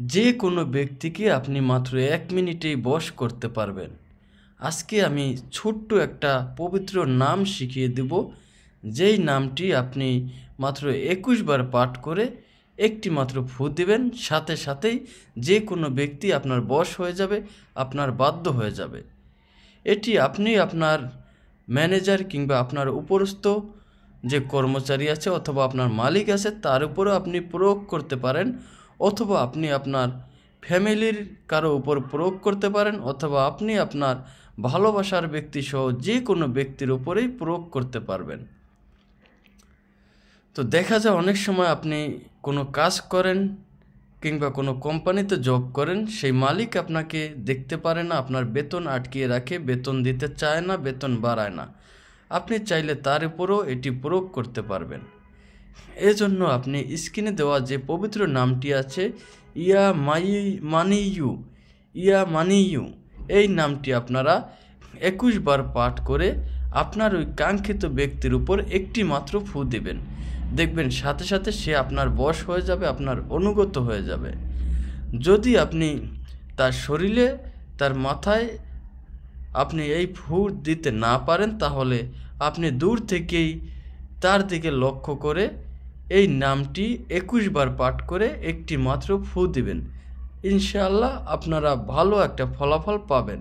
যে কোনো ব্যক্তিকে আপনি মাত্র ১ মিনিটেই বশ করতে পারবেন। আজকে আমি ছোট্ট একটা পবিত্র নাম শিখিয়ে দেব, যেই নামটি আপনি মাত্র ২১ বার পাঠ করে একটি মাত্র ফু দিবেন, সাথে সাথেই যে কোনো ব্যক্তি আপনার বশ হয়ে যাবে, আপনার বাধ্য হয়ে যাবে। এটি আপনি আপনার ম্যানেজার কিংবা আপনার উপরস্থ যে কর্মচারী আছে অথবা আপনার মালিক আছে তার উপরেও আপনি প্রয়োগ করতে পারেন, অথবা আপনি আপনার ফ্যামিলির কারো উপর প্রয়োগ করতে পারেন, অথবা আপনি আপনার ভালোবাসার ব্যক্তি সহ যে কোনো ব্যক্তির উপরেই প্রয়োগ করতে পারবেন। তো দেখা যায় অনেক সময় আপনি কোনো কাজ করেন কিংবা কোনো কোম্পানিতে জব করেন, সেই মালিক আপনাকে দেখতে পারে না, আপনার বেতন আটকিয়ে রাখে, বেতন দিতে চায় না, বেতন বাড়ায় না। আপনি চাইলে তার উপরও এটি প্রয়োগ করতে পারবেন। এজন্য আপনি স্ক্রিনে দেওয়া যে পবিত্র নামটি আছে ইয়া মানিয়ু, এই নামটি আপনারা ২১ বার পাঠ করে আপনার ওই কাঙ্ক্ষিত ব্যক্তির উপর একটি মাত্র ফু দেবেন। দেখবেন সাথে সাথে সে আপনার বশ হয়ে যাবে, আপনার অনুগত হয়ে যাবে। যদি আপনি তার শরীরে, তার মাথায় আপনি এই ফু দিতে না পারেন, তাহলে আপনি দূর থেকেই তার দিকে লক্ষ্য করে এই নামটি ২১ বার পাঠ করে একটি মাত্র ফু দিবেন। ইনশাআল্লাহ আপনারা ভালো একটা ফলাফল পাবেন।